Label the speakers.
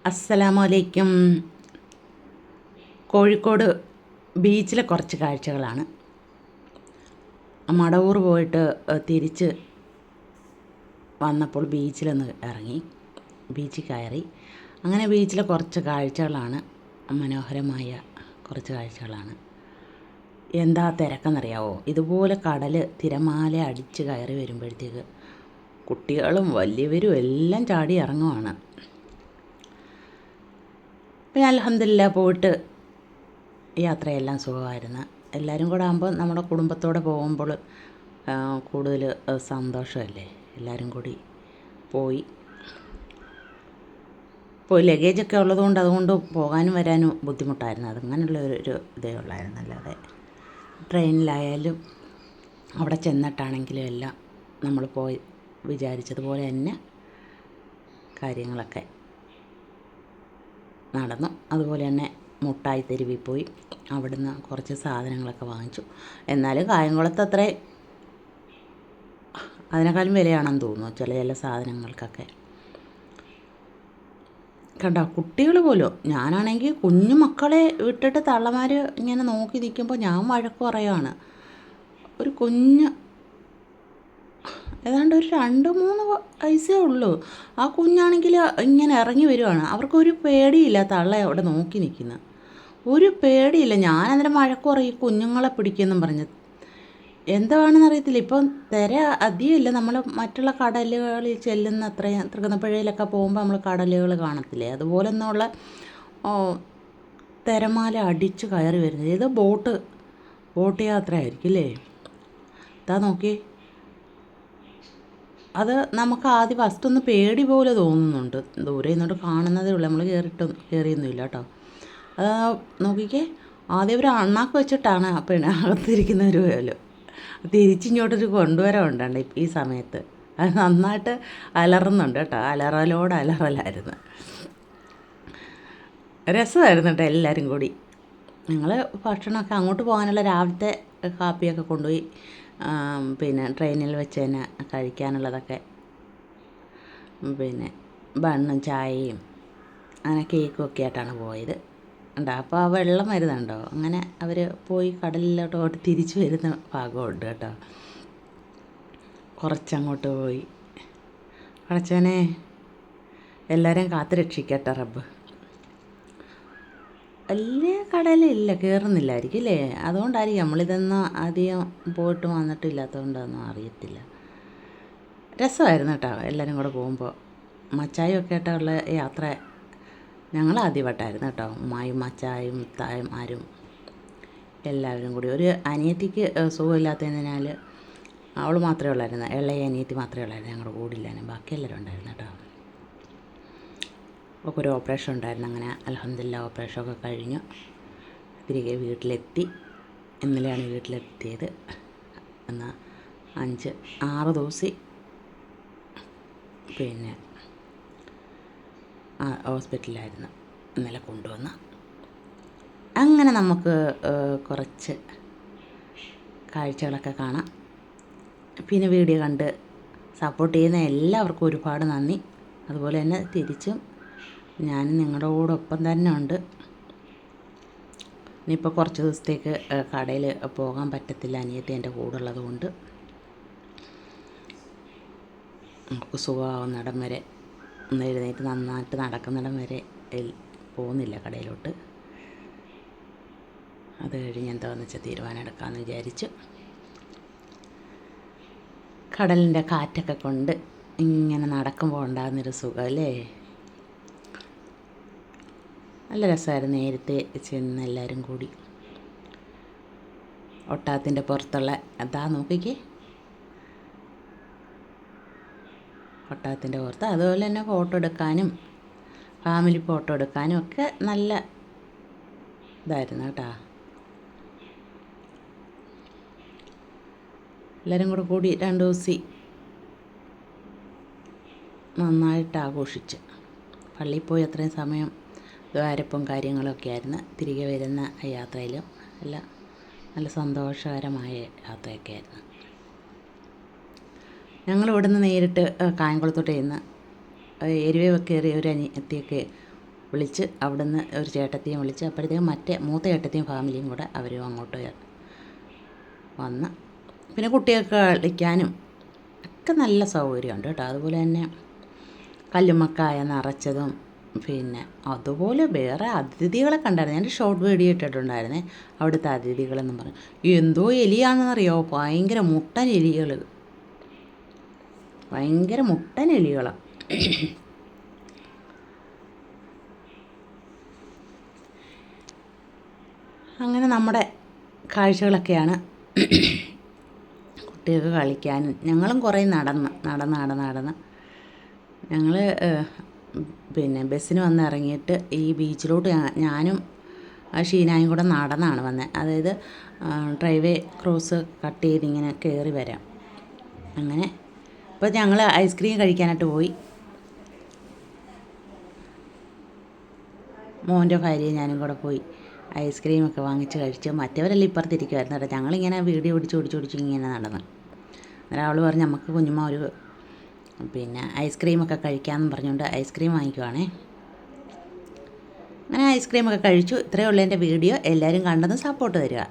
Speaker 1: അസ്സലാമലൈക്കും. കോഴിക്കോട് ബീച്ചിലെ കുറച്ച് കാഴ്ചകളാണ്. മടവൂർ പോയിട്ട് തിരിച്ച് വന്നപ്പോൾ ബീച്ചിലൊന്ന് ഇറങ്ങി, ബീച്ചിൽ കയറി. അങ്ങനെ ബീച്ചിലെ കുറച്ച് കാഴ്ചകളാണ്, മനോഹരമായ കുറച്ച് കാഴ്ചകളാണ്. എന്താ തിരക്കെന്നറിയാവോ? ഇതുപോലെ കടൽ തിരമാല അടിച്ച് കയറി വരുമ്പോഴത്തേക്ക് കുട്ടികളും വലിയവരും എല്ലാം ചാടി ഇറങ്ങുവാണ്. പിന്നെ അൽഹംദുലില്ലാ പോയിട്ട് യാത്രയെല്ലാം സുഖമായിരുന്നു. എല്ലാവരും കൂടെ ആകുമ്പോൾ നമ്മുടെ കുടുംബത്തോടെ പോകുമ്പോൾ കൂടുതൽ സന്തോഷമല്ലേ. എല്ലാവരും കൂടി പോയി ലഗേജൊക്കെ ഉള്ളതുകൊണ്ട് അതുകൊണ്ട് പോകാനും വരാനും ബുദ്ധിമുട്ടായിരുന്നു. അതങ്ങനെയുള്ള ഒരു ഇതേ ഉള്ളായിരുന്നു. അല്ലാതെ ട്രെയിനിലായാലും അവിടെ ചെന്നിട്ടാണെങ്കിലും എല്ലാം നമ്മൾ പോയി വിചാരിച്ചതുപോലെ തന്നെ കാര്യങ്ങളൊക്കെ നടന്നു. അതുപോലെ തന്നെ മുട്ടായി തെരുവിൽ പോയി അവിടുന്ന് കുറച്ച് സാധനങ്ങളൊക്കെ വാങ്ങിച്ചു. എന്നാലും കായംകുളത്ത് അത്രയും അതിനേക്കാളും വിലയാണെന്ന് തോന്നുന്നു ചില സാധനങ്ങൾക്കൊക്കെ. കണ്ടോ, കുട്ടികൾ പോലും. ഞാനാണെങ്കിൽ കുഞ്ഞു മക്കളെ വിട്ടിട്ട് തള്ളമാർ ഇങ്ങനെ നോക്കി നിൽക്കുമ്പോൾ ഞാൻ വഴക്ക് പറയുകയാണ്. ഒരു കുഞ്ഞ് ഏതാണ്ട് ഒരു 2-3 വയസ്സേ ഉള്ളൂ. ആ കുഞ്ഞാണെങ്കിൽ ഇങ്ങനെ ഇറങ്ങി വരുവാണ്. അവർക്കൊരു പേടിയില്ല. തള്ള അവിടെ നോക്കി നിൽക്കുന്ന ഒരു പേടിയില്ല. ഞാനന്നേരം വഴക്ക് പറയും, കുഞ്ഞുങ്ങളെ പിടിക്കുമെന്നും പറഞ്ഞ്. എന്താണെന്ന് അറിയത്തില്ല. ഇപ്പം തിര അധികമില്ല. നമ്മൾ മറ്റുള്ള കടലുകളിൽ ചെല്ലുന്ന അത്രയും തൃക്കുന്നപ്പുഴയിലൊക്കെ പോകുമ്പോൾ നമ്മൾ കടലുകൾ കാണത്തില്ലേ, അതുപോലെ ഒന്നുള്ള തിരമാല അടിച്ച് കയറി വരുന്നത്. ഏതോ ബോട്ട് യാത്രയായിരിക്കും അല്ലേ. ഇതാ നോക്കി. അത് നമുക്ക് ആദ്യം ഫസ്റ്റ് ഒന്ന് പേടി പോലെ തോന്നുന്നുണ്ട്. ദൂരെ നിന്നോട്ട് കാണുന്നതേ ഉള്ളൂ, നമ്മൾ കയറിയൊന്നുമില്ല കേട്ടോ. അത് നോക്കിക്കേ, ആദ്യം ഒരു അണ്ണാക്ക് വെച്ചിട്ടാണ് പിന്നെ അകത്തിരിക്കുന്നവർ പോലും തിരിച്ചിങ്ങോട്ടൊരു കൊണ്ടുവരവുണ്ടാണ്ട് ഈ സമയത്ത്. അത് നന്നായിട്ട് അലറുന്നുണ്ട് കേട്ടോ. അലറലായിരുന്നു. രസമായിരുന്നു കേട്ടോ. എല്ലാവരും കൂടി ഞങ്ങൾ ഭക്ഷണമൊക്കെ അങ്ങോട്ട് പോകാനുള്ള രാവിലത്തെ കാപ്പിയൊക്കെ കൊണ്ടുപോയി. പിന്നെ ട്രെയിനിൽ വെച്ച് തന്നെ കഴിക്കാനുള്ളതൊക്കെ, പിന്നെ ബണ്ണും ചായയും അങ്ങനെ കേക്കും ഒക്കെ ആയിട്ടാണ് പോയത്. ഉണ്ടോ? അപ്പോൾ ആ വെള്ളം വരുന്നുണ്ടോ? അങ്ങനെ അവർ പോയി കടലിലോട്ട് തിരിച്ചു വരുന്ന ഭാഗമുണ്ട് കേട്ടോ. കുറച്ചങ്ങോട്ട് പോയി. പടച്ചോനെ എല്ലാവരെയും കാത്തു രക്ഷിക്കട്ടെ റബ്ബ്. വലിയ കടലില്ല, കയറുന്നില്ലായിരിക്കും അല്ലേ. അതുകൊണ്ടായിരിക്കും നമ്മളിതൊന്നും അധികം പോയിട്ട് വന്നിട്ടില്ലാത്തതുകൊണ്ടൊന്നും അറിയത്തില്ല. രസമായിരുന്നു കേട്ടോ എല്ലാവരും കൂടെ പോകുമ്പോൾ. മച്ചായും ഒക്കെ ആയിട്ടുള്ള യാത്ര ഞങ്ങൾ ആദ്യമായിട്ടായിരുന്നു കേട്ടോ. ഉമ്മായും മച്ചായും തായമാരും എല്ലാവരും കൂടി. ഒരു അനിയത്തിക്ക് സുഖമില്ലാത്തതിനാൽ അവൾ മാത്രമേ ഉള്ളായിരുന്നു, ഇളയ അനിയത്തി മാത്രമേ ഉള്ളായിരുന്നു. ഞങ്ങളുടെ കൂടില്ലാനും ബാക്കി എല്ലാവരും ഉണ്ടായിരുന്നു കേട്ടോ. ഒക്കെ ഒരു ഓപ്പറേഷൻ ഉണ്ടായിരുന്നു. അങ്ങനെ അൽഹംദുലില്ലാ ഓപ്പറേഷനൊക്കെ കഴിഞ്ഞു തിരികെ വീട്ടിലെത്തി. ഇന്നലെയാണ് വീട്ടിലെത്തിയത്. എന്നാൽ 5-6 ദിവസം പിന്നെ ഹോസ്പിറ്റലിലായിരുന്നു ഇന്നലെ കൊണ്ടുവന്ന്. അങ്ങനെ നമുക്ക് കുറച്ച് കാഴ്ചകളൊക്കെ കാണാം. പിന്നെ വീഡിയോ കണ്ട് സപ്പോർട്ട് ചെയ്യുന്ന എല്ലാവർക്കും ഒരുപാട് നന്ദി. അതുപോലെ തന്നെ തിരിച്ചും ഞാൻ നിങ്ങളുടെ കൂടെ ഒപ്പം തന്നെ ഉണ്ട്. ഇനിയിപ്പോൾ കുറച്ച് ദിവസത്തേക്ക് കടയിൽ പോകാൻ പറ്റത്തില്ല, അനിയത്തി എൻ്റെ കൂടെ ഉള്ളത് കൊണ്ട്. നമുക്ക് സുഖമാവുന്നിടം വരെ ഒന്ന് എഴുന്നേറ്റ് നന്നായിട്ട് നടക്കുന്നിടം വരെ പോകുന്നില്ല കടയിലോട്ട്. അത് കഴിഞ്ഞ് എന്താണെന്ന് വെച്ചാൽ തീരുമാനം എടുക്കാമെന്ന് വിചാരിച്ചു. കടലിൻ്റെ കാറ്റൊക്കെ കൊണ്ട് ഇങ്ങനെ നടക്കുമ്പോൾ ഉണ്ടാകുന്നൊരു സുഖം അല്ലേ. നല്ല രസമായിരുന്നു. നേരത്തെ ചെന്ന് എല്ലാവരും കൂടി ഒട്ടകത്തിൻ്റെ പുറത്തുള്ള അതാ നോക്കിക്കേ, ഒട്ടകത്തിൻ്റെ പുറത്ത്. അതുപോലെ തന്നെ ഫോട്ടോ എടുക്കാനും ഫാമിലി ഫോട്ടോ എടുക്കാനും ഒക്കെ നല്ല ഇതായിരുന്നു കേട്ടോ. എല്ലാവരും കൂടി 2 ദിവസം നന്നായിട്ട് ആഘോഷിച്ച് പള്ളിയിൽ പോയി അത്രയും സമയം ദ്വാരപ്പും കാര്യങ്ങളൊക്കെ ആയിരുന്നു. തിരികെ വരുന്ന യാത്രയിലും എല്ലാം നല്ല സന്തോഷകരമായ യാത്രയൊക്കെ ആയിരുന്നു. ഞങ്ങളിവിടെ നിന്ന് നേരിട്ട് കായംകുളത്തോട്ട് ചെന്ന് എരുവേ കയറി ഒരു അനിയത്തിയൊക്കെ വിളിച്ച് അവിടുന്ന് ഒരു ചേട്ടത്തിയും വിളിച്ച് അപ്പോഴത്തേക്കും മൂത്ത ചേട്ടത്തിയും ഫാമിലിയും കൂടെ അവരും അങ്ങോട്ട് വന്ന് പിന്നെ കുട്ടികൾക്ക് കളിക്കാനും ഒക്കെ നല്ല സൗകര്യമുണ്ട് കേട്ടോ. അതുപോലെ തന്നെ കല്ലുമ്മക്കായ നിറച്ചതും പിന്നെ അതുപോലെ വേറെ അതിഥികളെ കണ്ടായിരുന്നു. ഞാൻ ഷോർട്ട് വീഡിയോ ഇട്ടിട്ടുണ്ടായിരുന്നേ അവിടുത്തെ അതിഥികളെന്നും പറഞ്ഞു. എന്തോ എലിയാണെന്നറിയോ, ഭയങ്കര മുട്ടൻ എലികൾ, ഭയങ്കര മുട്ടൻ എലികളാണ്. അങ്ങനെ നമ്മുടെ കാഴ്ചകളൊക്കെയാണ്. കുട്ടികൾക്ക് കളിക്കാനും ഞങ്ങളും കുറേ നടന്ന് ഞങ്ങൾ പിന്നെ ബസ്സിന് വന്ന് ഇറങ്ങിയിട്ട് ഈ ബീച്ചിലോട്ട് ഞാനും ഷീനായും കൂടെ നടന്നാണ് വന്നത്. അതായത് ഡ്രൈവേ ക്രോസ് കട്ട് ചെയ്ത് ഇങ്ങനെ കയറി വരാം. അങ്ങനെ ഇപ്പോൾ ഞങ്ങൾ ഐസ്ക്രീം കഴിക്കാനായിട്ട് പോയി. മോൻ്റെ ഭാര്യയും ഞാനും കൂടെ പോയി ഐസ്ക്രീമൊക്കെ വാങ്ങിച്ച് കഴിച്ച്. മറ്റവരെല്ലാം ഇപ്പുറത്തിരിക്കുമായിരുന്നു കേട്ടോ. ഞങ്ങളിങ്ങനെ വീഡിയോ പിടിച്ച് ഇങ്ങനെ നടന്നു. അന്നേരം അവൾ പറഞ്ഞ് നമുക്ക് കുഞ്ഞുമ്മ ഒരു പിന്നെ ഐസ്ക്രീമൊക്കെ കഴിക്കാമെന്ന് പറഞ്ഞുകൊണ്ട് ഐസ്ക്രീം വാങ്ങിക്കുവാണേ. അങ്ങനെ ഐസ്ക്രീമൊക്കെ കഴിച്ചു. ഇത്രയേ ഉള്ളൂ എൻ്റെ വീഡിയോ. എല്ലാവരും കണ്ടെന്ന് സപ്പോർട്ട് തരിക.